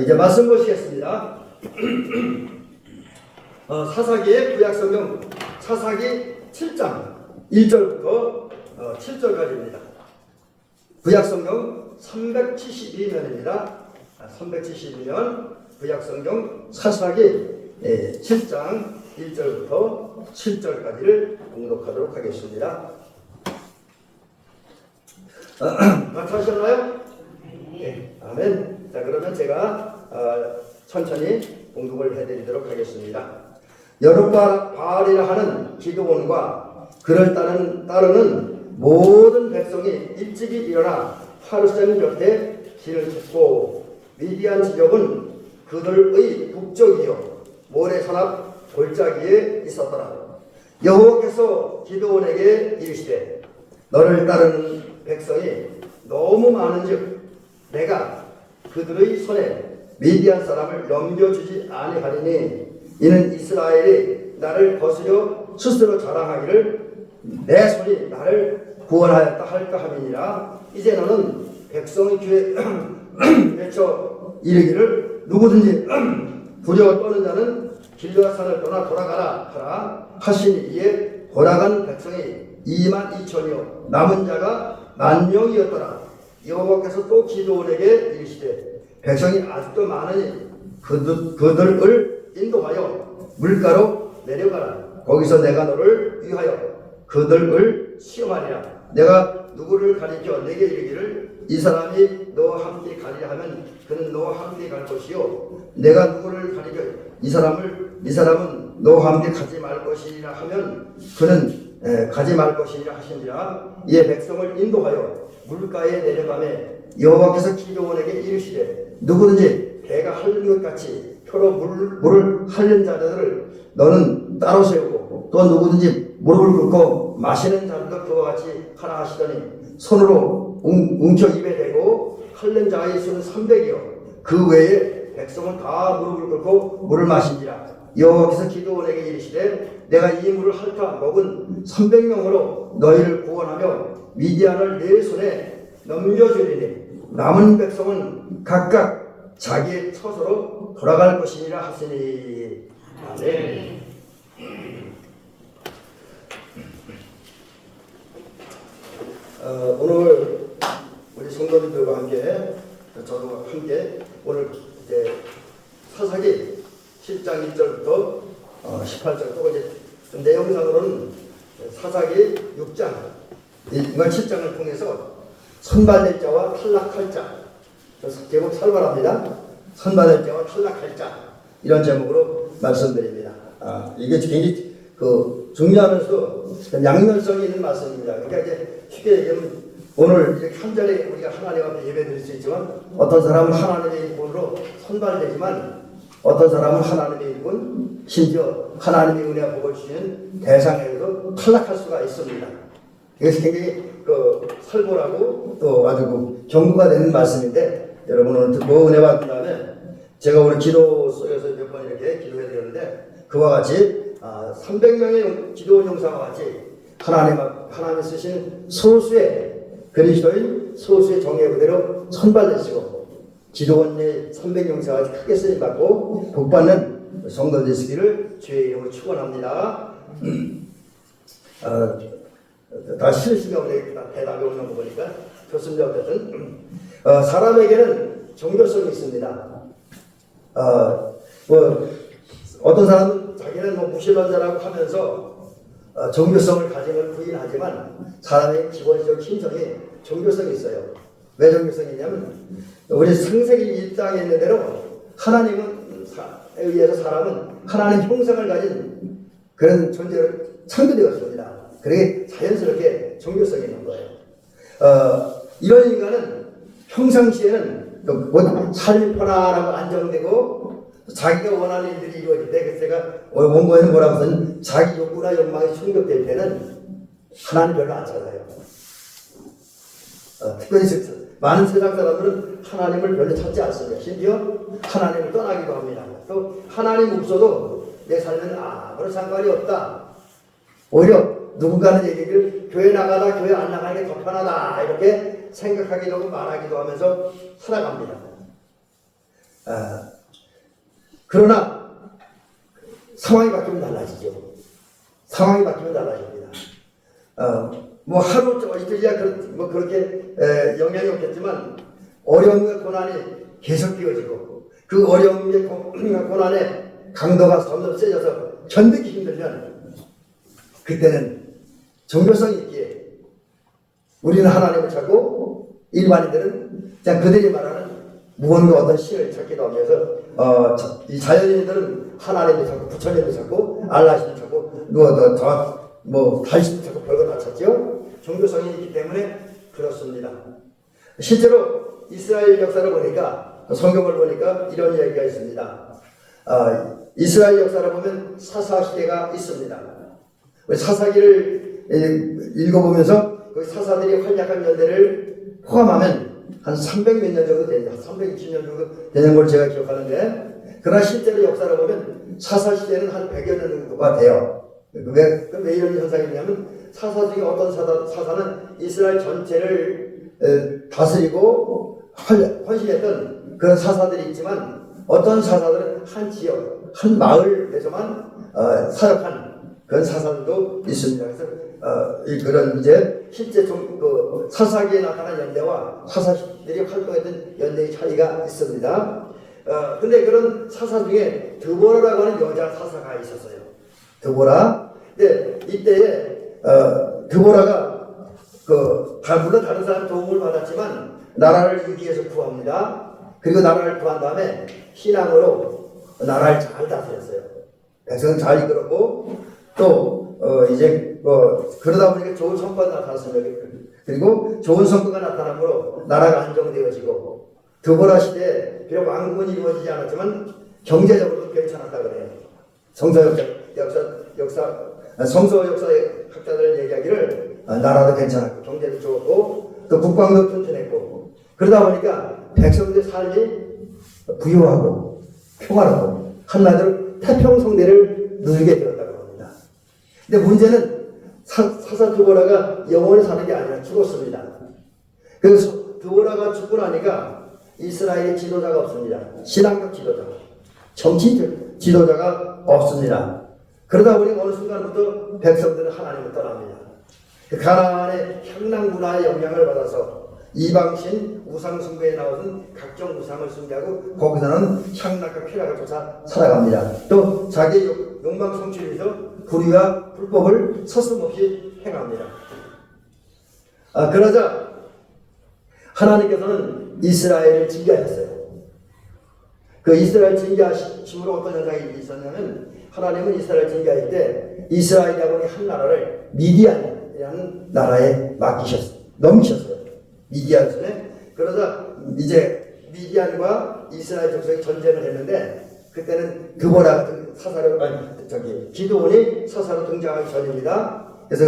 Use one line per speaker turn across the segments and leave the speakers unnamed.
이제 말씀 보시겠습니다. 사사기의 구약성경 사사기 7장 1절부터 7절까지입니다. 구약성경 372면입니다. 372면 구약성경 사사기 7장 1절부터 7절까지를 봉독하도록 하겠습니다. 다 찾으셨나요? 네. 아멘. 자, 그러면 제가 천천히 봉독을 해드리도록 하겠습니다. 여룻바알이라 하는 기드온과 그를 따르는 모든 백성이 일찍이 일어나 파르셈 곁에 길을 쳤고 미디안 지역은 그들의 북쪽이요 모래 산앞 골짜기에 있었더라. 여호와께서 기드온에게 이르시되 너를 따르는 백성이 너무 많은즉 내가 그들의 손에 미디안 사람을 넘겨주지 아니하리니 이는 이스라엘이 나를 거스려 스스로 자랑하기를 내 손이 나를 구원하였다 할까 함이니라. 이제 너는 백성의 귀에 외쳐 이르기를 누구든지 두려워 떠는 자는 길르앗산을 떠나 돌아가라 하라 하시니 이에 돌아간 백성이 22,000이요 남은 자가 10,000명이었더라. 여호와께서 또 기드온에게 이르시되 백성이 아직도 많으니 그들을 인도하여 물가로 내려가라. 거기서 내가 너를 위하여 그들을 시험하리라. 내가 누구를 가리켜 내게 이르기를 이 사람이 너와 함께 가리라 하면 그는 너와 함께 갈 것이요 내가 누구를 가리켜 이 사람은 너와 함께 가지 말 것이라 하면 그는 가지 말 것이라 하시니라. 이에 백성을 인도하여 물가에 내려가매 여호와께서 기드온에게 이르시되 누구든지 배가 핥는 것 같이 표로 물을 핥는 자들을 너는 따로 세우고 또 누구든지 무릎을 꿇고 마시는 자들도 그와 같이 하라 하시더니 손으로 웅켜 입에 대고 핥는 자의 수는 300이요 그 외에 백성은 다 무릎을 꿇고 물을 마신지라. 여호와께서 기드온에게 이르시되 내가 이 물을 핥아 먹은 300명으로 너희를 구원하며 미디안을 내 손에 넘겨주리니 남은 백성은 각각 자기의 처소로 돌아갈 것이니라 하시니. 아멘. 오늘 우리 성도님들과 함께 저도 함께 오늘 이제 사사기 7장 1절부터 18절 또 이제 좀 내용상으로는 사사기 6장 이번 7장을 통해서 선발될 자와 탈락할 자 제목 살벌합니다. 선발될 자와 탈락할 자 이런 제목으로 말씀드립니다. 이게 굉장히 중요하면서도 양면성이 있는 말씀입니다. 그러니까 이제 쉽게 얘기하면 오늘 이렇게 한 자리에 우리가 하나님 앞에 예배드릴 수 있지만 어떤 사람은 하나님의 일꾼으로 선발되지만 어떤 사람은 하나님의 일꾼 심지어 하나님의 은혜와 복을 주시는 대상에도 탈락할 수가 있습니다. 이것이 굉장히 살벌하고 또 아주 경고가 되는 말씀인데 여러분 오늘 듣고 은혜 받은 다음에 제가 오늘 기도 속에서 몇 번 이렇게 기도해 드렸는데 그와 같이 300명의 기도원 용사와 같이 하나님 쓰신 소수의 그리스도인 소수의 정예 부대로 선발되시고 기도원의 300용사가 크게 쓰임받고 복받는 성도 되시기를 주의 이름으로 축원합니다. 다 실수가 대답이 오는 거 보니까 좋습니다. 어쨌든 사람에게는 종교성이 있습니다. 어떤 사람은 자기는 무신론자라고 하면서 종교성을 가진 걸 부인하지만 사람의 기본적 힘성이 종교성이 있어요. 왜 종교성이 있냐면 우리 창세기 1장에 있는 대로 하나님에 의해서 사람은 하나님 형상을 가진 그런 존재로 창조되었습니다. 그게 자연스럽게 종교성이 있는 거예요. 이런 인간은 평상시에는 삶이 편안하고 안정되고 자기가 원하는 일들이 이루어질 때 그래서 제가 원고에는 뭐라고 하면 자기 욕구나 욕망이 충족될 때는 하나님 별로 안 찾아요. 특별히 많은 세상 사람들은 하나님을 별로 찾지 않습니다. 심지어 하나님을 떠나기도 합니다. 또 하나님 없어도 내 삶에는 아무런 상관이 없다. 오히려 누군가는 얘기를 교회 나가다 교회 안 나가는 게 더 편하다 이렇게 생각하기도 하고 말하기도 하면서 살아갑니다. 그러나 상황이 바뀌면 달라지죠. 상황이 바뀌면 달라집니다. 뭐 하루 이틀이야 뭐 그렇게 영향이 없겠지만 어려움과 고난이 계속 끼워지고 그 어려움과 고난의 강도가 점점 세져서 견디기 힘들면 그때는 종교성 있기에 우리는 하나님을 찾고 일반인들은 그냥 그들이 말하는 무언가 어떤 신을 찾기도 하면서 이 자연인들은 하나님을 찾고 부처님을 찾고 알라신을 찾고 뭐 달신을 찾고 별거 다 찾죠. 종교성이 있기 때문에 그렇습니다. 실제로 이스라엘 역사를 보니까 성경을 보니까 이런 이야기가 있습니다. 이스라엘 역사를 보면 사사시대가 있습니다. 사사기를 읽어보면서 그 사사들이 활약한 연대를 포함하면 한 300몇 년 정도 됩니다. 320년 정도 되는 걸 제가 기억하는데, 그러나 실제로 역사를 보면 사사시대는 한 100여 년 정도가 돼요. 왜 이런 현상이 있냐면 사사 중에 어떤 사사는 이스라엘 전체를 다스리고 헌신했던 그런 사사들이 있지만 어떤 사사들은 한 지역, 한 마을에서만 사역한 그런 사사들도 있습니다. 그래서 그런 이제 실제 그 사사기에 나타난 연대와 사사들이 활동했던 연대의 차이가 있습니다. 근데 그런 사사 중에 드보라라고 하는 여자 사사가 있었어요. 드보라. 근데 이때에 드보라가 물론 다른 사람 도움을 받았지만 나라를 위기에서 구합니다. 그리고 나라를 구한 다음에 신앙으로 나라를 잘 다스렸어요. 백성을 잘 이끌었고 또 이제 그러다 보니까 좋은 성과가 나타났습니다. 그리고 좋은 성과가 나타나므로 나라가 안정되어지고 드보라 시대에 비록 왕국은 이루어지지 않았지만 경제적으로도 괜찮았다 그래요. 성서 역사의 학자들 얘기하기를 나라도 괜찮았고 경제도 좋았고 또 국방도 튼튼했고 그러다 보니까 백성들의 삶이 부유하고 평화롭고 한마디로 태평성대를 누리게 되었다고 합니다. 근데 문제는 사사 드보라가 영원히 사는 게 아니라 죽었습니다. 그래서 드보라가 죽고 나니까 이스라엘의 지도자가 없습니다. 신앙적 지도자, 정치적 지도자가 없습니다. 그러다 보니 어느 순간부터 백성들은 하나님을 떠납니다. 가나안의 향락 문화의 영향을 받아서 이방신 우상 숭배에 나오는 각종 우상을 숭배하고 거기서는 향락과 쾌락을 쫓아 살아갑니다. 또 자기 욕망 성취를 위해서 불의와 불법을 서슴없이 행합니다. 그러자 하나님께서는 이스라엘을 징계하셨어요. 그 이스라엘 징계하심으로 어떤 현상이 있었냐면 하나님은 이스라엘 징계할 때 이스라엘이라고 하는 한 나라를 미디안이라는 나라에 넘기셨어요. 미디안 손에. 그러자 이제 미디안과 이스라엘 족속이 전쟁을 했는데 그때는 드보라 기드온이 사사로 등장하기 전입니다. 그래서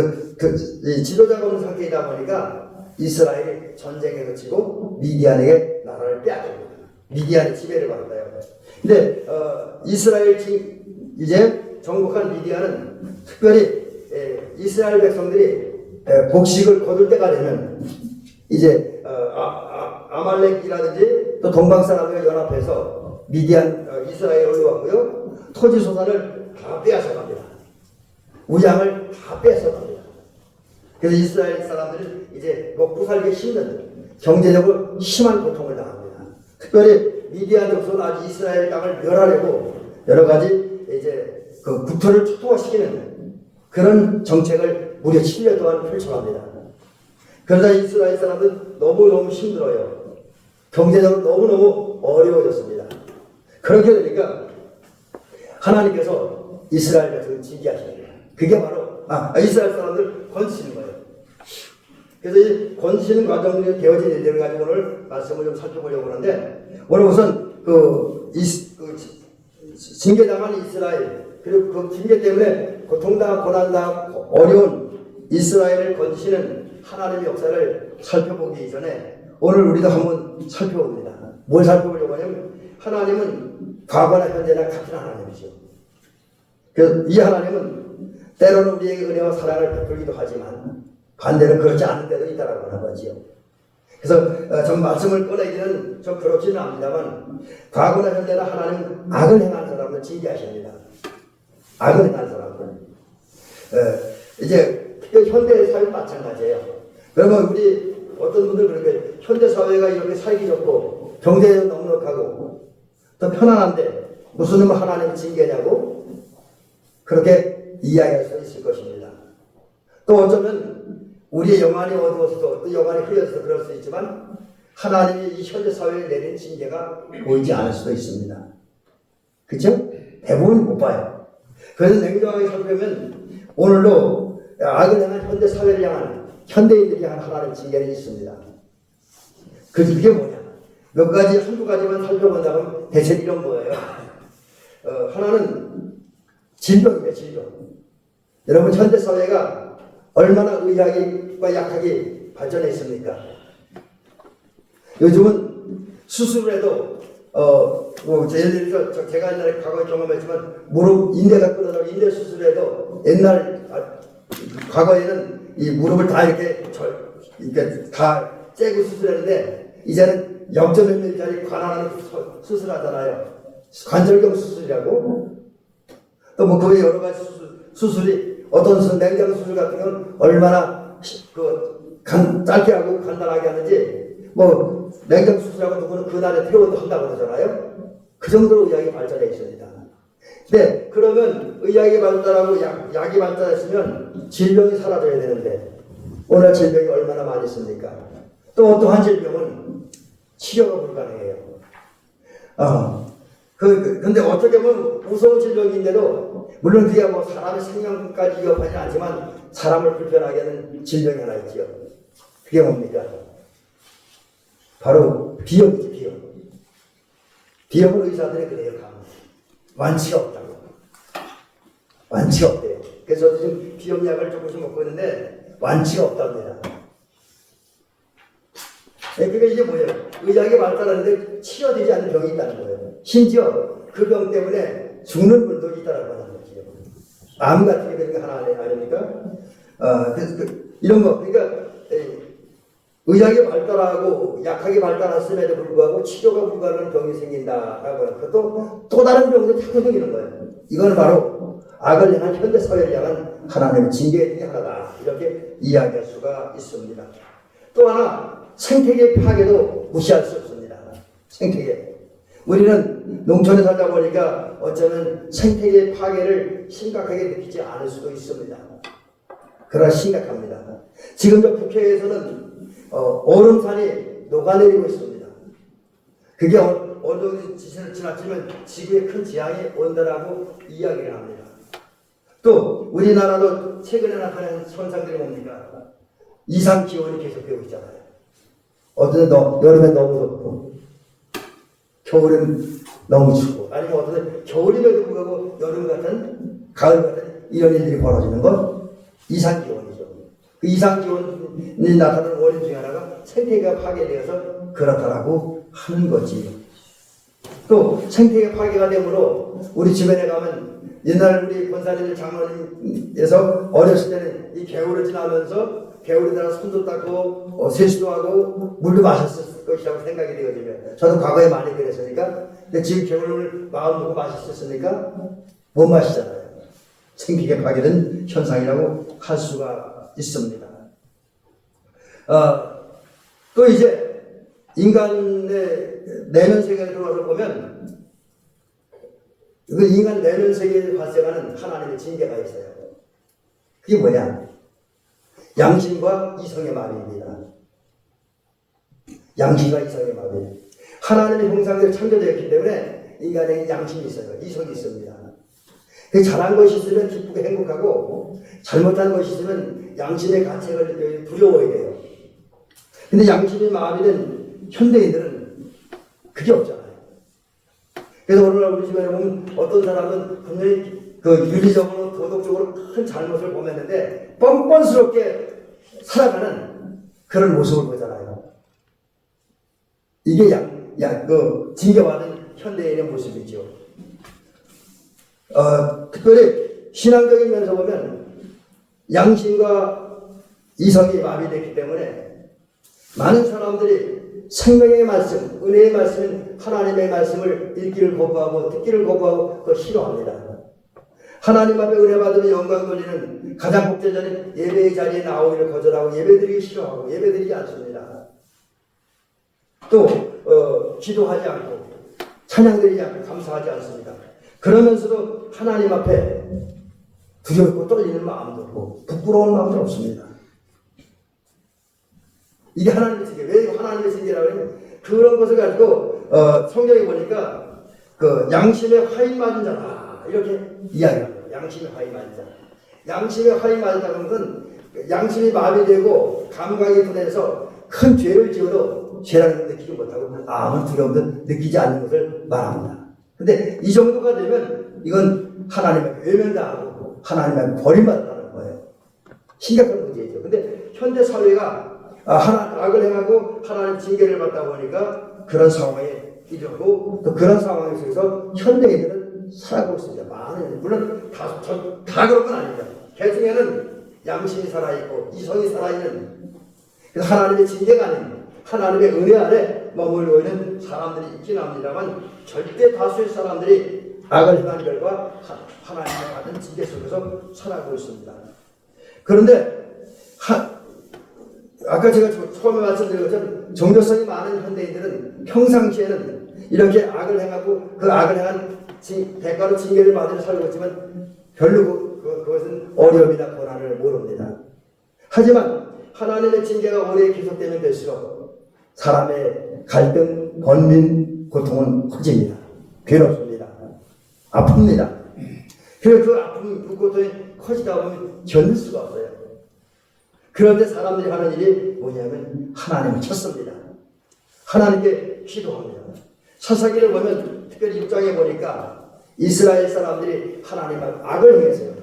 이 지도자가 없는 상태이다 보니까 이스라엘이 전쟁에 그치고 미디안에게 나라를 빼앗깁니다. 미디안의 지배를 받아요. 근데 이스라엘 이제 정복한 미디안은 특별히 이스라엘 백성들이 복식을 거둘 때가 되면 이제 아말렉이라든지 또 동방 사람들과 연합해서 미디안 이스라엘에 올라왔고요. 토지 소산을 다 빼앗아갑니다. 우양을 다 뺏어갑니다. 그래서 이스라엘 사람들은 이제 먹고 살기 힘든 경제적으로 심한 고통을 당합니다. 특별히 미디안 족속은 아주 이스라엘 땅을 멸하려고 여러 가지 이제 그 국토를 초토화시키는 그런 정책을 무려 7년 동안 펼쳐갑니다. 그러다 이스라엘 사람들은 너무너무 힘들어요. 경제적으로 너무너무 어려워졌습니다. 그렇게 되니까 하나님께서 이스라엘 백성을 징계하십니다. 그게 바로 이스라엘 사람들 건지시는 거예요. 그래서 이 건지시는 과정에 되어진 일들을 가지고 오늘 말씀을 좀 살펴보려고 하는데 오늘 우선 징계당한 이스라엘 그리고 그 징계 때문에 고통당하고 고난당하고 어려운 이스라엘을 건지시는 하나님의 역사를 살펴보기 전에 오늘 우리도 한번 살펴봅니다. 뭘 살펴보려고 하냐면 하나님은 과거나 현재나 같은 하나님이죠. 그래서 이 하나님은 때로는 우리에게 은혜와 사랑을 베풀기도 하지만 반대로 그렇지 않은 때도 있다라고 하는 거지요. 그래서 좀 말씀을 꺼내기는 좀 그렇지는 않습니다만 과거나 현재나 하나님 악을 행한 사람을 징계하십니다. 악을 행한 사람들. 이제 현대 사회도 마찬가지예요. 그러면 우리 어떤 분들 그렇게 현대 사회가 이렇게 살기 좋고 경제에 넉넉하고 더 편안한데 무슨 놈을 하나님이 징계냐고 그렇게 이야기할 수 있을 것입니다. 또 어쩌면 우리의 영안이 어두워서도 또 영안이 흐려져서 그럴 수 있지만 하나님이 이 현대 사회에 내린 징계가 보이지 않을 수도 있습니다. 그렇죠? 대부분 못 봐요. 그래서 냉정하게 살펴보면 오늘도 악을 향한 현대 사회를 향한 현대인들이 향한 하나님의 징계는 있습니다. 그게 뭐냐? 몇 가지, 한두 가지만 살펴본다면 대체 이런 거예요. 하나는 질병입니다, 질병. 여러분, 현대 사회가 얼마나 의학과 약학이 발전했습니까? 요즘은 수술을 해도, 예를 들어서 제가 옛날에 과거에 경험했지만, 무릎, 인대가 끊어져 인대 수술을 해도 과거에는 이 무릎을 다 이렇게 다 째고 수술했는데, 이제는 0.1mm짜리 관하는 수술하잖아요. 관절경 수술이라고. 또 뭐 그 외 여러 가지 수술이 어떤 맹장 수술 같은 건 얼마나 짧게 하고 간단하게 하는지 뭐 맹장 수술하고 누구는 그날에 퇴원도 한다고 그러잖아요. 그 정도로 의학이 발전해 있습니다. 네, 그러면 의학이 발달하고 약이 발달했으면 질병이 사라져야 되는데 오늘 질병이 얼마나 많이 있습니까? 또 어떠한 질병은 치료가 불가능해요. 근데 어떻게 보면 무서운 질병인데도, 물론 그게 뭐 사람의 생명까지 위협하지 않지만 사람을 불편하게 하는 질병이 하나 있죠. 그게 뭡니까? 바로 비염이지, 비염. 비염은 의사들이 그래요, 완치가 없다고. 완치가 없대요. 그래서 저도 지금 비염약을 조금씩 먹고 있는데 완치가 없답니다. 그러니까 이게 뭐예요? 의학이 발달하는데 치료되지 않는 병이 있다는 거예요. 심지어 그 병 때문에 죽는 분도 있다라고 하는 거죠. 암 같은 게 그런 게 하나 아닙니까? 이런 거. 그러니까 의학이 발달하고 약학이 발달했음에도 불구하고 치료가 불가능한 병이 생긴다라고 하는 것도 또 다른 병도 자꾸 생기는 거예요. 이건 바로 악을 향한 현대 사회를 향한 하나님의 징계 중에 하나다. 이렇게 이야기할 수가 있습니다. 또 하나, 생태계 파괴도 무시할 수 없습니다. 생태계. 우리는 농촌에 살다 보니까 어쩌면 생태계 파괴를 심각하게 느끼지 않을 수도 있습니다. 그러나 심각합니다. 지금 저 북해에서는 얼음산이 녹아내리고 있습니다. 그게 어느 정도 지시를 지나치면 지구에 큰 재앙이 온다라고 이야기를 합니다. 또 우리나라도 최근에 나타난 현상들이 뭡니까? 이상 기온이 계속되고 있잖아요. 어떤 여름에 너무 덥고 겨울엔 너무 춥고, 아니면 어떤 겨울임에도 불구하고 여름 같은 가을 같은 이런 일들이 벌어지는 건 이상 기온이죠. 그 이상 기온이 나타나는 원인 중에 하나가 생태계가 파괴되어서 그렇다라고 하는 거지. 또 생태계 파괴가 되므로 우리 주변에 가면 옛날 우리 권사님 장로님에서 어렸을 때는 이 개울을 지나면서 개울에다가 손도 닦고 세수도 하고 물도 마셨을 것이라고 생각이 되거든요. 저도 과거에 많이 그랬으니까. 근데 지금 개울을 마음 먹고 마셨었으니까 못 마시잖아요. 생태계 파괴된 현상이라고 할 수가 있습니다. 또 이제 인간의 내면 세계에 들어와서 보면 그 인간 내면 세계에 발생하는 하나님의 징계가 있어요. 그게 뭐냐? 양심과 이성의 마비입니다. 양심과 이성의 마비. 하나님의 형상대로 창조되었기 때문에 인간에게 양심이 있어요. 이성이 있습니다. 잘한 것이 있으면 기쁘고 행복하고 잘못한 것이 있으면 양심의 가책을 느껴 두려워야 돼요. 근데 양심이 마비된 현대인들은 그게 없잖아요. 그래서 오늘날 우리 집에 보면 어떤 사람은 분명히 윤리적으로 도덕적으로 큰 잘못을 범했는데 뻔뻔스럽게 살아가는 그런 모습을 보잖아요. 이게 징계받은 현대인의 모습이죠. 특별히 신앙적인 면에서 보면 양심과 이성이 마비됐기 때문에 많은 사람들이 생명의 말씀, 은혜의 말씀인 하나님의 말씀을 읽기를 거부하고 듣기를 거부하고 그걸 싫어합니다. 하나님 앞에 은혜 받으면 영광 돌리는 가장 복제자는 예배의 자리에 나오기를 거절하고 예배드리기 싫어하고 예배드리지 않습니다. 또 기도하지 않고 찬양드리지 않고 감사하지 않습니다. 그러면서도 하나님 앞에 두렵고 떨리는 마음도 없고 부끄러운 마음도 없습니다. 이게 하나님의 징계. 왜 하나님의 징계라고 하냐면 그런 것을 가지고 성경에 보니까 그 양심에 화인 맞은 자다 이렇게 이야기합니다. 양심에 화인 맞은 자. 양심에 화인 맞았다는 것은 양심이 마비되고 감각이 분해서 큰 죄를 지어도 죄라는 걸 느끼지 못하고 아무 두려움도 느끼지 않는 것을 말합니다. 근데 이 정도가 되면 이건 하나님의 외면당하고 하나님의 버림받았다는 거예요. 심각한 문제이죠. 근데 현대 사회가 악을 행하고 하나님 징계를 받다 보니까 그런 상황에 이르고 또 그런 상황 속에서 현대인들은 살아가고 있습니다. 많은 물론 다 그런 건 아닙니다. 개중에는 양심이 살아있고 이성이 살아있는 그래서 하나님의 징계가 아닌 하나님의 은혜 아래 머물고 있는 사람들이 있긴 합니다만 절대 다수의 사람들이 악을 행한 결과 하나님의 받은 징계 속에서 살아가고 있습니다. 그런데 아까 제가 처음에 말씀드린 것처럼 종교성이 많은 현대인들은 평상시에는 이렇게 악을 행하고 그 악을 행한 대가로 징계를 받으며 살고 있지만 별로 그것은 어려움이나 고난을 모릅니다. 하지만 하나님의 징계가 오래 계속되면 될수록 사람의 갈등, 번민, 고통은 커집니다. 괴롭습니다. 아픕니다. 그래서 그 아픔, 그 고통이 커지다 보면 견딜 수가 없어요. 그럴 때 사람들이 하는 일이 뭐냐면 하나님을 찾습니다. 하나님께 기도합니다. 사사기를 보면 특별히 6장에 보니까 이스라엘 사람들이 하나님 앞에 악을 행했어요.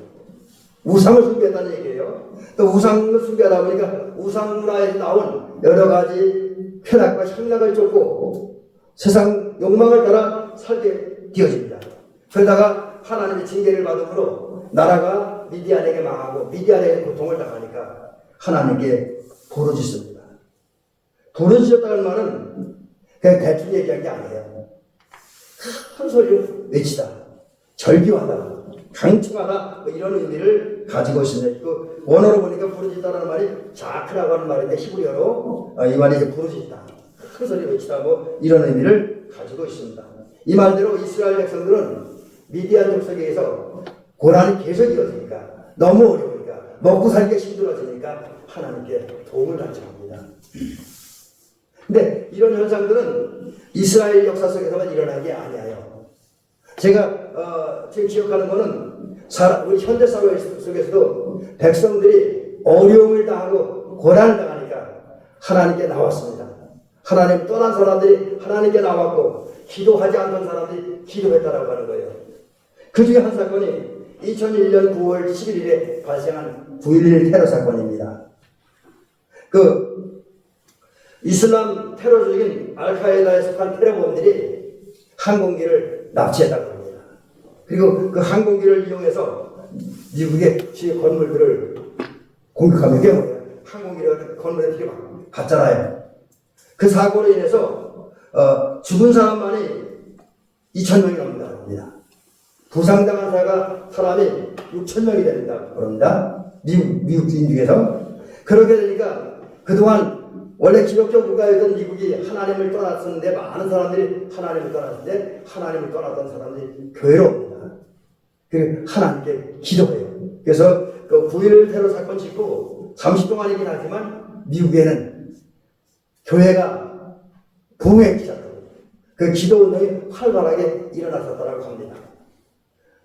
우상을 숭배했다는 얘기예요. 또 우상을 숭배하다 보니까 우상 문화에서 나온 여러 가지 쾌락과 향락을 쫓고 세상 욕망을 따라 살게 되어집니다. 그러다가 하나님의 징계를 받음으로 나라가 미디안에게 망하고 미디안에게 고통을 당하니까 하나님께 부르짖습니다. 부르짖었다는 말은 그냥 대충 얘기한 게 아니에요. 큰 소리로 외치다, 절규하다, 강청하다 뭐 이런 의미를 가지고 있습니다. 그 원어로 보니까 부르짖다라는 말이 자크라고 하는 말인데 히브리어로 이 말이 이제 부르짖다, 큰 소리로 외치다 뭐 이런 의미를 가지고 있습니다. 이 말대로 이스라엘 백성들은 미디안 족속에 의해서 고난이 계속 이어지니까 너무 어려우니까 먹고 살기가 힘들어지니까 하나님께 도움을 요청합니다. 근데 이런 현상들은 이스라엘 역사 속에서만 일어난 게 아니에요. 제가 지금 기억하는 거는 우리 현대 사회 속에서도 백성들이 어려움을 당하고 고난을 당하니까 하나님께 나왔습니다. 하나님 떠난 사람들이 하나님께 나왔고 기도하지 않던 사람들이 기도했다라고 하는 거예요. 그 중에 한 사건이 2001년 9월 11일에 발생한 9.11 테러 사건입니다. 그 이슬람 테러적인 알카에다에 속한 테러범들이 항공기를 납치했다고 합니다. 그리고 그 항공기를 이용해서 미국의 주요 건물들을 공격하면 이게 뭐예요? 항공기를 건물에 들이받잖아요. 그 사고로 인해서 죽은 사람만이 2,000명이 넘는다고 합니다. 부상당한 사람이 6,000명이 된다고 그럽니다. 미국인 중에서. 그렇게 되니까 그동안 원래 기독교 국가였던 미국이 하나님을 떠났었는데 많은 사람들이 하나님을 떠났는데 하나님을 떠났던 사람들이 교회로 옵니다. 그 하나님께 기도해요. 그래서 그 9.11 테러 사건 짓고 잠시 동안이긴 하지만 미국에는 교회가 부흥하기 시작합니다. 그 기도 운동이 활발하게 일어났었다고 합니다.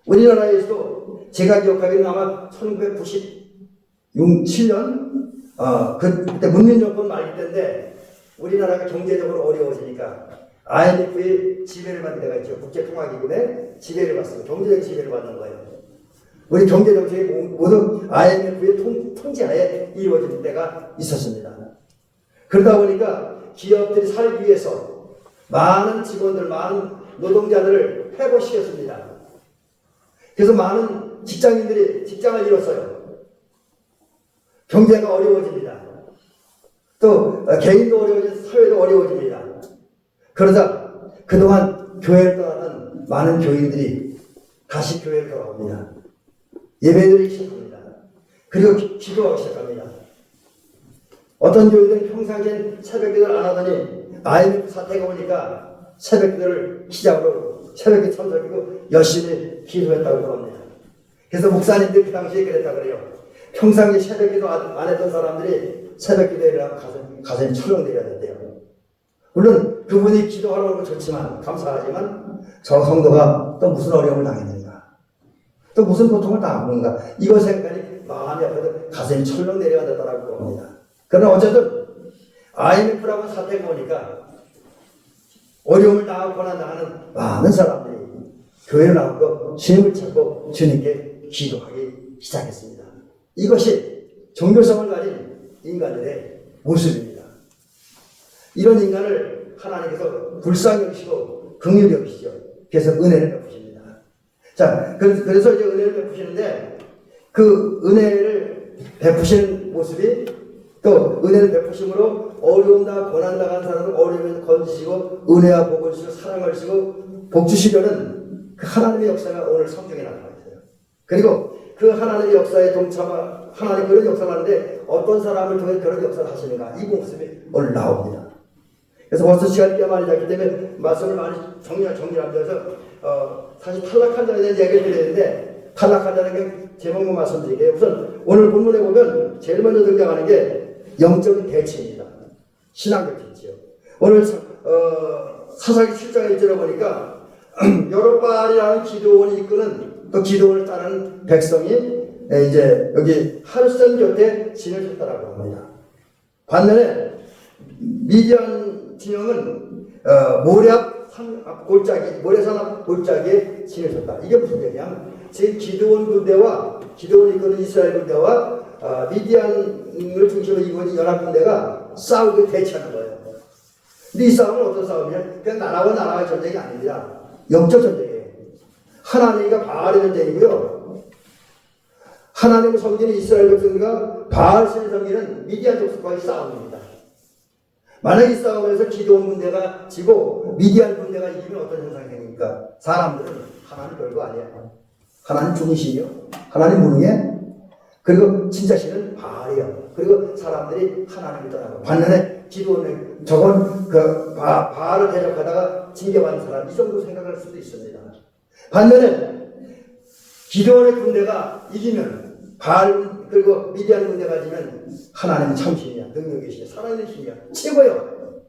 우리나라에서도 제가 기억하기로는 아마 1997년 그때 문민 정권 말기 때인데 우리나라가 경제적으로 어려워지니까 IMF의 지배를 받는 데가 있죠. 국제통화기금의 지배를 받습니다. 경제적인 지배를 받는 거예요. 우리 경제정책이 모두 IMF의 통제하에 이루어지는 때가 있었습니다. 그러다 보니까 기업들이 살기 위해서 많은 직원들, 많은 노동자들을 해고시켰습니다. 그래서 많은 직장인들이 직장을 잃었어요. 경제가 어려워집니다. 또 개인도 어려워지고 사회도 어려워집니다. 그러자 그동안 교회를 떠나던 많은 교인들이 다시 교회를 돌아옵니다. 예배드리기 시작합니다. 그리고 기도하기 시작합니다. 어떤 교회들은 평상시엔 새벽 기도를 안 하더니 IMF 사태가 오니까 새벽 기도를 시작으로 새벽에 참석하고 열심히 기도했다고 합니다. 그래서 목사님들 그 당시에 그랬다 그래요. 평상시에 새벽 기도 안 했던 사람들이 새벽 기도에 일어나면 가슴이 철렁 내려야 된대요. 물론 그분이 기도하러 오는 건 좋지만 감사하지만 저 성도가 또 무슨 어려움을 당했는가, 또 무슨 고통을 당하는가, 이거 생각하니 마음이 아파서 가슴이 철렁 내려야 된다고 합니다. 그러나 어쨌든 IMF라고 사태가 오니까 어려움을 당하고 고난당하는 많은 사람들이 교회를 나오고 주님을 찾고 주님께 기도하기 시작했습니다. 이것이 종교성을 가진 인간들의 모습입니다. 이런 인간을 하나님께서 불쌍히 여기시고 긍휼히 여기시죠. 그래서 은혜를 베푸십니다. 자, 그래서 이제 은혜를 베푸시는데 그 은혜를 베푸시는 모습이 또 은혜를 베푸심으로 어려움과 고난당한 사람을 어려움에서 건지시고 은혜와 복을 주시고 사랑을 주시고 복 주시려는 그 하나님의 역사가 오늘 성경에 나타나 있어요. 그리고 그 하나님의 역사에 동참하 하나님 그런 역사를 하는데 어떤 사람을 통해 그런 역사를 하시는가, 이 모습이 오늘 나옵니다. 그래서 벌써 시간이 꽤 많이 났기 때문에 말씀을 많이 정리하면서 사실 탈락한 자에 대한 얘기를 드리는데, 탈락한 자는 게 제목만 말씀드릴게요. 우선 오늘 본문에 보면 제일 먼저 등장하는 게 영적인 대치입니다. 신앙적 대치요. 오늘 사사기 7장 1절에 보니까 여롯바알이라는 기드온이 이끄는 또 기드온을 따르는 백성이 이제 여기 할선 곁에 진을 쳤다라고 합니다. 반면에 미디안 진영은 모래산 앞 골짜기에 진을 쳤다. 이게 무슨 얘기냐면 지금 기드온 군대와 기드온이 이끄는 이스라엘 군대와 미디안을 중심으로 이루어진 연합 군대가 싸우고 대치하는 거예요. 근데 이 싸움은 어떤 싸움이냐? 그냥 나라와 나라의 전쟁이 아닙니다. 영적 전쟁이에요. 하나님과 바알의 전쟁이고요. 하나님을 섬기는 이스라엘 백성과 바알신을 섬기는 미디안 족속과의 싸움입니다. 만약 이 싸움에서 기드온 군대가 지고 미디안 군대가 이기면 어떤 현상이 생깁니까? 사람들은 하나님 별거 아니에요. 하나님 중이시요, 하나님 무능해. 그리고 진짜 신은 바알이요. 그리고 사람들이 하나님을 떠나고, 반면에 기드온은 저건 바알을 대적하다가 징계받는 사람, 이 정도 생각할 수도 있습니다. 반면에 기드온의 군대가 이기면, 바알 그리고 미디안 군대가 지면 하나님은 참신이야, 능력의 신이야, 살아있는 신이야, 최고요.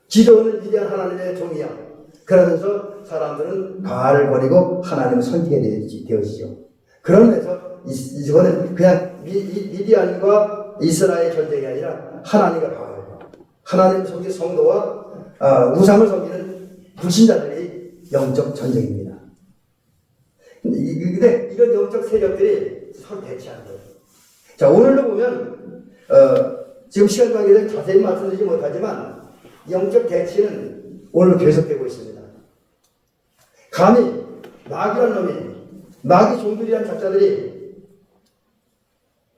기드온은 위대한 하나님의 종이야. 그러면서 사람들은 바알을 버리고 하나님을 섬기게 되어지죠. 그런 면에서 이거는 그냥 미디안과 이스라엘 전쟁이 아니라 하나님과 바알, 하나님을 섬기는 성도와 우상을 섬기는 불신자들의 영적 전쟁입니다. 근데 이런 영적 세력들이 서로 대치하는 거예요. 자, 오늘도 보면 지금 시간 관계에서 자세히 말씀드리지 못하지만 영적 대치는 오늘 계속되고 있습니다. 감히 마귀란 놈이, 마귀 종들이란 작자들이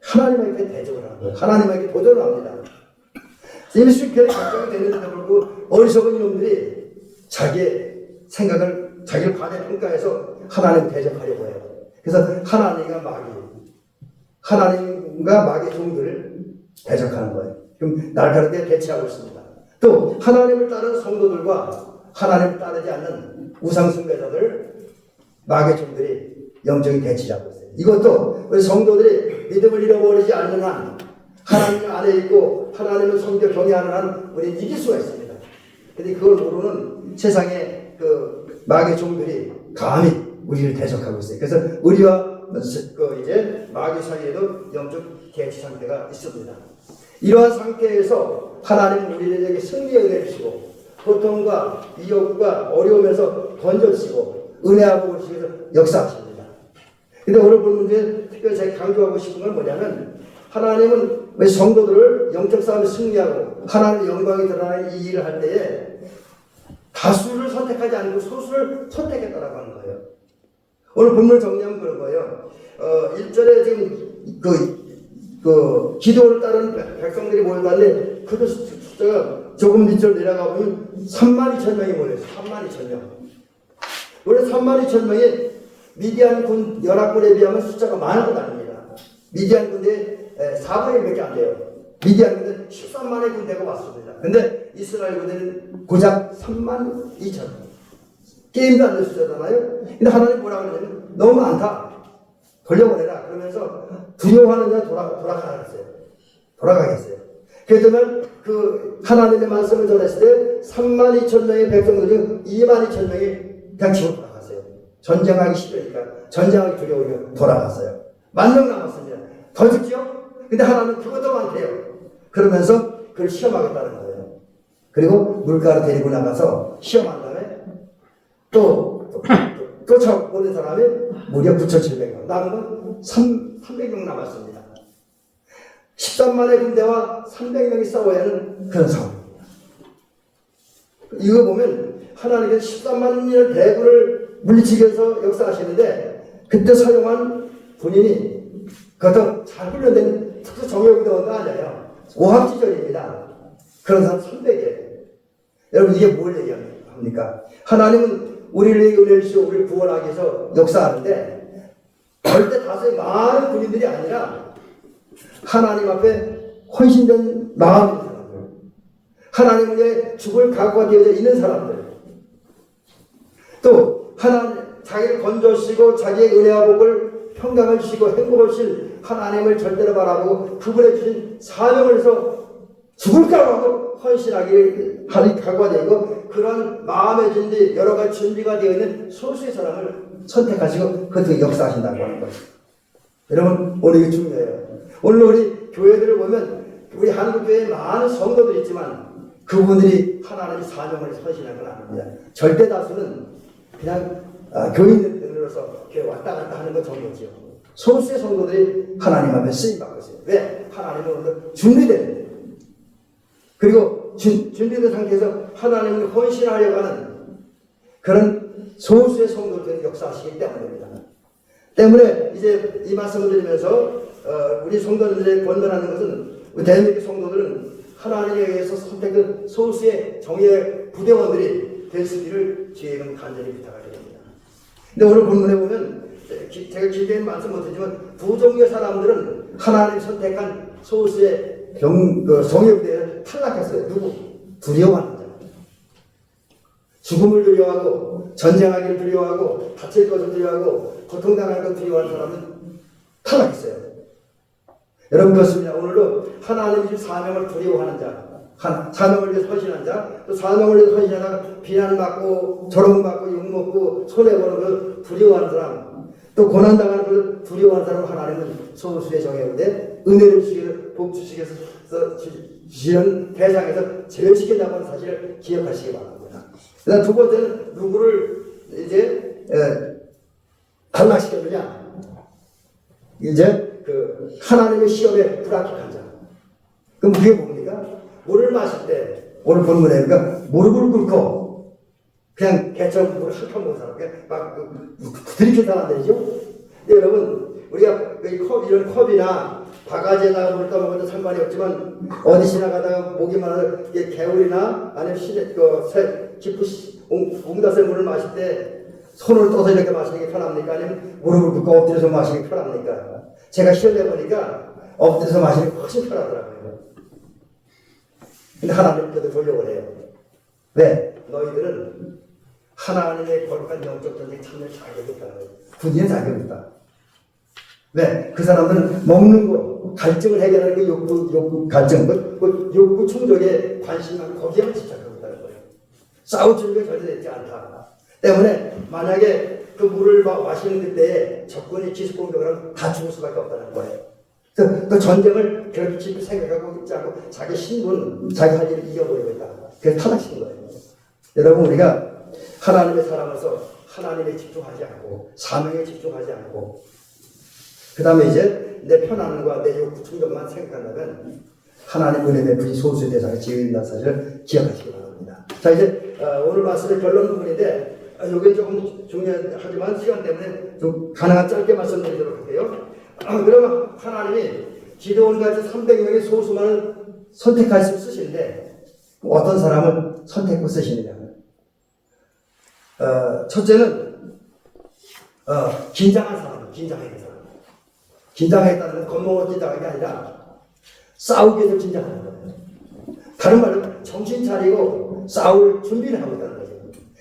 하나님에게 대적을 하는 거예요. 하나님에게 도전을 합니다. 일수익편에 걱정이 되는데도 불구하고 어리석은 이놈들이 자기의 생각을, 자기를 과대평가해서 하나님을 대적하려고 해요. 그래서 하나님과 마귀의 종들을 대적하는 거예요. 그럼 날카롭게 대치하고 있습니다. 또 하나님을 따르는 성도들과 하나님을 따르지 않는 우상숭배자들, 마귀의 종들이 영적인 대치를 하고 있어요. 이것도 우리 성도들이 믿음을 잃어버리지 않는 한, 하나님 안에 있고 하나님을 섬겨 경외하는 한 우리는 이길 수가 있습니다. 근데 그걸 모르는 세상의 그 마귀의 종들이 감히 우리를 대적하고 있어요. 그래서 우리와 이제 마귀 사이에도 영적 대치 상태가 있습니다. 이러한 상태에서 하나님은 우리에게 승리의 은혜를 주시고 고통과 위협과 어려움에서 건져주시고 은혜와 복을 주시면서 역사하십니다. 근데 오늘 본 문제는 특별히 제가 강조하고 싶은 건 뭐냐면, 하나님은 왜 성도들을 영적 싸움에 승리하고 하나님의 영광이 드러나는 이 일을 할 때에 다수를 선택하지 않고 소수를 선택했다라고 하는 거예요. 오늘 본문을 정리하면 그런 거예요. 1절에 지금 기도를 따르는 백성들이 모여가는데 그도 숫자가 조금 밑으로 내려가 보면 32,000명이 모였어요. 32,000명. 원래 32,000명이 미디안 군 연합군에 비하면 숫자가 많은 건 아닙니다. 미디안 군대 4분의 1밖에 안 돼요. 미디안 군대 13만의 군대가 왔습니다. 근데 이스라엘 군대는 고작 32,000명. 게임도 안 될 숫자잖아요. 근데 하나님 뭐라고 그러냐면 너무 많다. 돌려보내라. 그러면서 두려워하는 자 돌아가라 했어요. 돌아가겠어요. 그랬더니 그 하나님의 말씀을 전했을 때 32,000명의 백성들 중 22,000명이 그냥 집으로 돌아갔어요. 전쟁하기 싫으니까 전쟁하기 두려우니까 돌아갔어요. 10,000명 남았습니다. 더 죽지요? 근데 하나님은 그것도 많대요. 그러면서 그걸 시험하겠다는 거예요. 그리고 물가로 데리고 나가서 시험한 다음에 또 보낸 사람이 무려 9,700명. 남은 건 300명 남았습니다. 13만의 군대와 300명이 싸워야 하는 그런 상황입니다. 이거 보면 하나님께서 13만의 대군을 물리치기 위해서 역사하시는데 그때 사용한 군인이 그것도 잘 훈련된 특수 정예부대가 아니에요. 오합지졸입니다. 그런 사람 300이에요. 여러분 이게 뭘 얘기합니까? 하나님은 우리를 은혜를 주시고 우리를 구원하기 위해서 역사하는데 절대 다수의 많은 군인들이 아니라 하나님 앞에 헌신된 마음인 사람들, 하나님 위해 죽을 각오가 되어져 있는 사람들, 또 하나님 자기를 건져주시고 자기의 은혜와 복을 평강을 주시고 행복을 주신 하나님을 절대로 바라보고 그분의 주신 사명을 해서 죽을 각오하고 헌신하기 각오가 되고 그런 마음의 준비, 여러 가지 준비가 되어 있는 소수의 사람을 선택하시고 그것을 역사하신다고 하는 거죠. 여러분 오늘 이게 중요해요. 오늘 우리 교회들을 보면 우리 한국교회에 많은 성도들이 있지만 그분들이 하나님의 사명을 헌신한 건 아닙니다. 절대 다수는 그냥 교인들로서 교회 왔다 갔다 하는 것 정도지요. 소수의 성도들이 하나님 앞에 쓰임받고 있어요. 왜? 하나님은 오늘 준비된 그리고 준비된 상태에서 하나님을 헌신하려고 하는 그런 소수의 성도들이 역사하시기 때문입니다. 때문에 이제 이 말씀을 드리면서 우리 성도들에게 권면하는 것은 우리 대한민국 성도들은 하나님에 의해서 선택된 소수의 정예 부대원들이 될 수 있기를 주의는 간절히 부탁을 드립니다. 근데 오늘 본문에 보면 제가 길게 말씀 못하지만 두 종류의 사람들은 하나님 선택한 소수의 정예 부대에 탈락했어요. 누구? 두려워하는 자. 죽음을 두려워하고 전쟁하기를 두려워하고 다칠 것을 두려워하고 고통당할 것을 두려워하는 사람은 탈락했어요. 여러분 그렇습니다. 오늘도 하나님의 사명을 두려워하는 자, 사명을 위해서 헌신한 자, 또 사명을 위해서 헌신하다가 비난받고 조롱받고 욕먹고 손해보는 걸 두려워하는 사람, 또 고난당하는 걸 두려워하는 사람 하나님은 소수의 정예인데 은혜를 주시고 복 주시기 위해서 주시는 대상에서 제외시킨다는 하는 사실을 기억하시기 바랍니다. 그다음 두 번째는 누구를 이제 탈락시켜주냐? 이제 그 하나님의 시험에 불합격한 자. 그럼 그게 뭡니까? 물을 마실 때 오늘 본문에 그러니까 무릎을 꿇고 그냥 개처럼 물을 한칸 먹은 사람, 그냥 막 들이킨 사람들이죠. 근데 여러분 우리가 이런 컵이나 바가지에다가 물 떠먹어도 상관이 없지만 어디 지나가다가 목이 말아서 개울이나 아니면 깊은 옹다새 물을 마실 때 손을 떠서 이렇게 마시는 게 편합니까? 아니면 무릎을 꿇고 엎드려서 마시는 게 편합니까? 제가 시험해보니까 엎드려서 마시는 게 훨씬 편하더라고요. 근데 하나님 그것도 돌려보내요. 왜? 너희들은 하나님의 거룩한 영적 전쟁에 참여할 자격이 있다는 거예요. 군인의 자격이 있다. 왜? 그 사람들은 먹는 거, 갈증을 해결하는 그 욕구 갈증, 그 욕구 충족에 관심만 거기에만 집착하고 있다는 거예요. 싸울 준비가 절대 되지 않다. 때문에 만약에 그 물을 마시는 그때에 적군이 기습공격을 하면 다 죽을 수밖에 없다는 거예요. 또 전쟁을 그렇게 깊이 생각하고 있지 않고 자기 신분, 자기 할 일을 이겨버리고 있다. 그래서 타락시킨 거예요. 여러분 우리가 하나님의 사람으로서 하나님에 집중하지 않고 사명에 집중하지 않고 그 다음에 이제 내 편안함과 내 욕구 충족만 생각한다면 하나님 은혜 베푸신 소수의 대상에 지어진다는 사실을 기억하시기 바랍니다. 자 이제 오늘 말씀의 결론 부분인데 이게 조금 중요하지만 시간 때문에 좀 가능한 짧게 말씀드리도록 할게요. 그러면 하나님이 기드온같이 300명의 소수만을 선택할 수 쓰시는데 어떤 사람을 선택고 쓰시느냐. 첫째는 긴장한 사람, 긴장하는 사람. 긴장했다는 건 겁먹어 긴장한 게 아니라 싸우기 위해서 긴장하는 거예요. 다른 말로 정신 차리고 싸울 준비를 하고 있다는 거죠.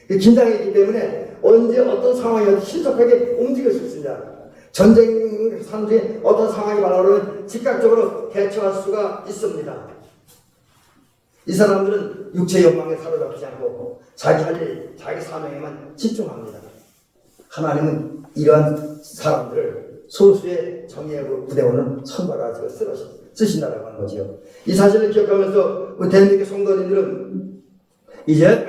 긴장했기 때문에 언제 어떤 상황이어도 신속하게 움직일 수 있습니다. 전쟁 상중에 어떤 상황이 발생하면 즉각적으로 대처할 수가 있습니다. 이 사람들은 육체의 욕망에 사로잡히지 않고 자기 할 일, 자기 사명에만 집중합니다. 하나님은 이러한 사람들을 소수의 정예의 부대원을 선발하셔서 쓰신다라고 하는 거죠. 이 사실을 기억하면서 우리 대한민국 성도님들은 이제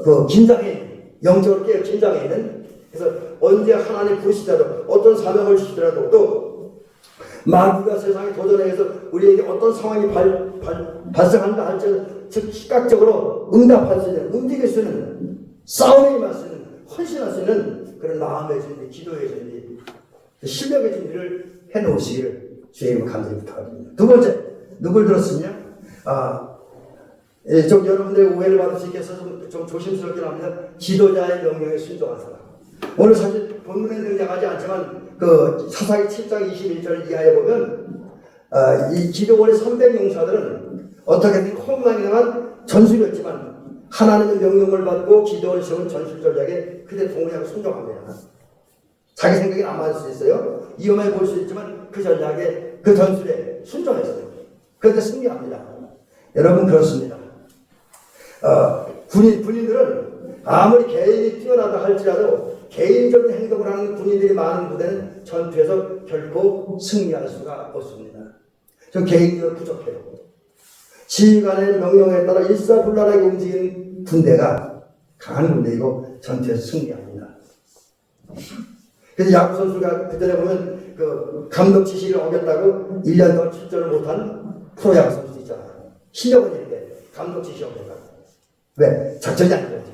그 긴장해, 영적으로 깨어 긴장해 있는, 그래서 언제 하나님 부르시더라도 어떤 사명을 주시더라도 또 마귀가 세상에 도전해서 우리에게 어떤 상황이 발생한다 할지라도 즉 시각적으로 응답할 수 있는, 움직일 수 있는, 싸움에 임할 수 있는, 헌신할 수 있는 그런 마음의 준비, 기도의 준비, 실력의 준비를 해놓으시기를 주의 이름으로 간절히 부탁드립니다. 두 번째, 누굴 들었으냐? 좀 여러분들의 오해를 받을 수 있게 해서 좀 조심스럽게 합니다. 지도자의 명령에 순종한 사람. 오늘 사실 본문에 등장하지 않지만 그 사사기 7장 21절 이하에 보면 이 기도원의 300용사들은 어떻게든 험난한 전술이었지만 하나님의 명령을 받고 기도원을 세운 전술 전략에 그대 동의하고 순종합니다. 자기 생각이 안 맞을 수 있어요. 위험해 보일 수 있지만 그 전략에, 그 전술에 순종했어요. 그런데 승리합니다. 여러분 그렇습니다. 군인들은 아무리 개인이 뛰어나다 할지라도 개인적인 행동을 하는 군인들이 많은 부대는 전투에서 결코 승리할 수가 없습니다. 저 개인적으로 부족해요. 지휘관의 명령에 따라 일사불란하게 움직이는 군대가 강한 군대이고 전투에서 승리합니다. 그래서 야구 선수가 그전에 보면 그 감독 지시를 어겼다고 1년 동안 출전을 못한 프로야구 선수 있잖아요. 실력은 이렇게 감독 지시 어겼다고. 왜? 작전이 안 되거든요.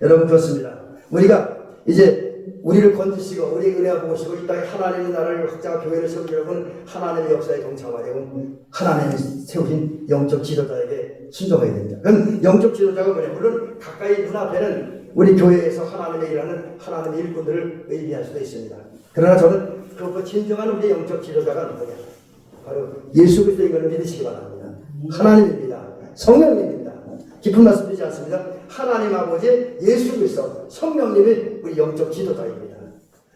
여러분 그렇습니다. 우리가 이제 우리를 건지시고 우리 은혜와 보시고 이 땅에 하나님의 나라를 확장하고 교회를 세우려면 하나님의 역사에 동참하려고 하나님이 세우신 영적 지도자에게 순종해야 됩니다. 그럼 영적 지도자가 뭐냐? 물론 가까이 눈앞에는 우리 교회에서 하나님의 일하는 하나님의 일꾼들을 의미할 수도 있습니다. 그러나 저는 그 진정한 우리 영적 지도자가 누구냐? 바로 예수 그리스도인 것을 믿으시기 바랍니다. 하나님입니다. 성령님입니다. 깊은 말씀 드리지 않습니다. 하나님 아버지 예수 그리스도 성령님이 우리 영적 지도자입니다.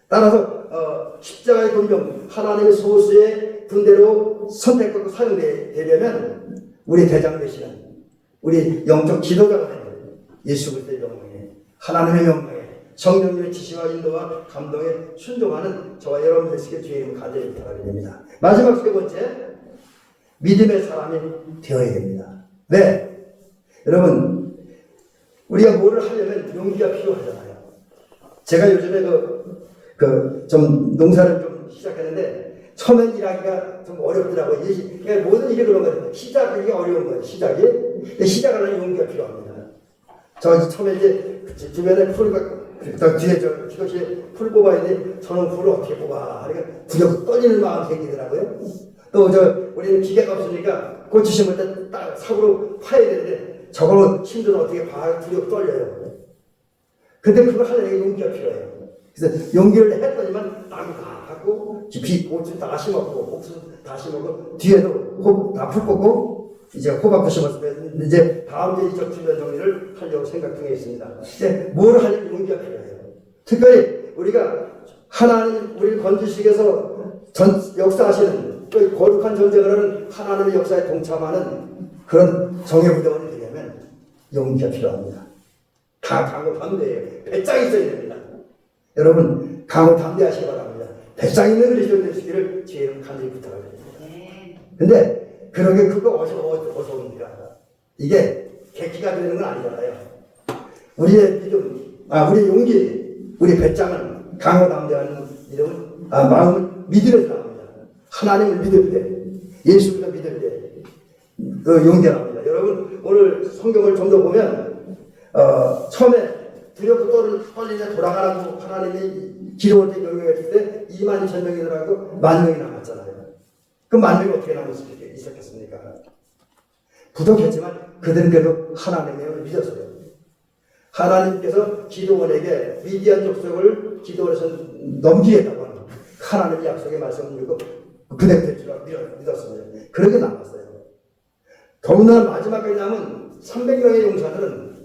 따라서 십자가의 군병 하나님의 소수의 군대로 선택받고 사용되려면 우리 대장 되시는 우리 영적 지도자가 되는 예수 그리스도의 명령에 하나님의 명령에 성령님의 지시와 인도와 감동에 순종하는 저와 여러분 되시길 주의 이름으로 간절히 부탁드립니다. 마지막 세 번째, 믿음의 사람이 되어야 됩니다. 왜? 여러분 우리가 뭐를 하려면 용기가 필요하잖아요. 제가 요즘에 좀 농사를 좀 시작했는데 처음엔 일하기가 좀 어렵더라고요. 그러니까 모든 일이 그런 거예요. 시작하기가 어려운 거예요. 시작하려면 용기가 필요합니다. 저 처음에 이제 주변에 뒤에 기도실에 풀 뽑아야 돼. 저는 풀을 어떻게 뽑아? 그러니까 두렵고 떨리는 마음이 생기더라고요. 또 우리는 기계가 없으니까 고추 심을 때 딱 삽으로 파야 되는데 저거는 힘들어 어떻게 봐? 두렵고 떨려요. 근데 그걸 하려면 용기가 필요해요. 그래서 용기를 했더니만 땅이 다 갖고 깊이 고추 다 심었고 옥수수 다 심었고 뒤에도 다 풀 뽑고 이제 호박도 심었으면 이제 다음 주에 이쪽 주변 정리를 하려고 생각 중에 있습니다. 근데 뭘 하려면 용기가 필요해요. 특별히 우리가 하나님 우리를 건지시켜서 역사하시는 또 거룩한 전쟁을 하는 하나님의 역사에 동참하는 그런 정예부대원이 되려면 용기가 필요합니다. 강하고 담대해요. 배짱이 있어야 됩니다. 여러분 강하고 담대하시기 바랍니다. 배짱 있는 그리스도인 되시기를 주의 이름 간절히 부탁드립니다. 근데 그러게 그거 어디서 옵니까? 이게 계기가 되는 건 아니잖아요. 우리의 믿음, 우리의 용기, 우리 배짱은 강하고 담대한 믿음은 마음은 믿음에서 나옵니다. 하나님을 믿을 때, 예수를 믿을 때 그 용기가 나옵니다. 여러분 오늘 성경을 좀 더 보면 처음에 두렵고 떨리냐 돌아가라고 하나님이 기도할 때 명령했을 때 22,000명이 들어가고 10,000명이 남았잖아요. 그 만명이 어떻게 남을 수 있었겠습니까? 부족했지만 그들은 그래도 하나님을 믿었어요. 하나님께서 기도원에게 미디안 족속을 기도원에서 넘기겠다고 하는 하나님의 약속의 말씀을 믿고 그대로 될 줄 믿었습니다. 그렇게 남았어요. 더군다나 마지막까지 남은 300명의 용사들은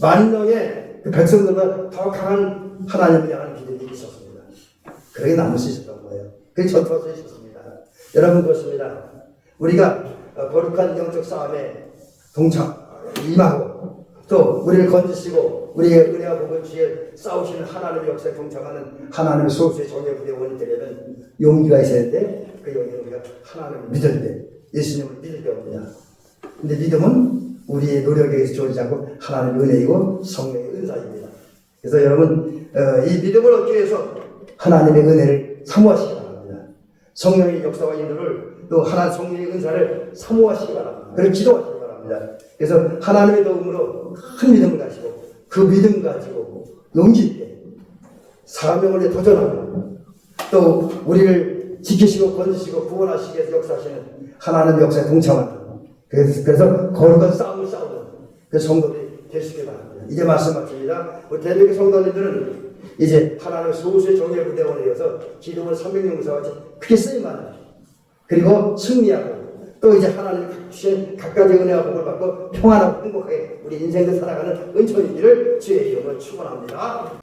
만 명의 그 백성들보다 더 강한 하나님을 향한 믿음이 있었습니다. 그렇게 남을 수 있었던 거예요. 그게 전투할 수 있었습니다. 여러분 그렇습니다. 우리가 거룩한 영적 싸움에 임하고 또 우리를 건지시고 우리의 은혜와 복을 주에 싸우시는 하나님의 역사에 동참하는 하나님의 소수의 정예 부대원이 되려면 용기가 있어야 되는데 그 용기는 우리가 하나님을 믿을 때 예수님을 믿을 때 옵니다. 근데 믿음은 우리의 노력에 의해서 주어지지 않고 하나님의 은혜이고 성령의 은사입니다. 그래서 여러분 이 믿음을 얻기 위해서 하나님의 은혜를 사모하시기 바랍니다. 성령의 역사와 인도를 또 하나님 성령의 은사를 사모하시기 바랍니다. 그리고 기도하시기 바랍니다. 그래서 하나님의 도움으로 큰 믿음을 가지고 그 믿음 가지고 용기 있게 사명을 위해 도전하고 또 우리를 지키시고 건지시고 구원하시기 위해서 역사하시는 하나님의 역사에 동참하는 그래서 거룩한 싸움을 싸우는 그 성도들이 될 수 있게 바랍니다. 이제 말씀 마칩니다. 우리 대륙의 성도님들은 이제 하나님의 소수의 정예 부대원에 이어서 기도원 300용사와 크게 쓰임받는 그리고 승리하고 또 이제 하나님이 주신 각가지 은혜와 복을 받고 평안하고 행복하게 우리 인생을 살아가는 은총이기를 주의 이름으로 축원합니다.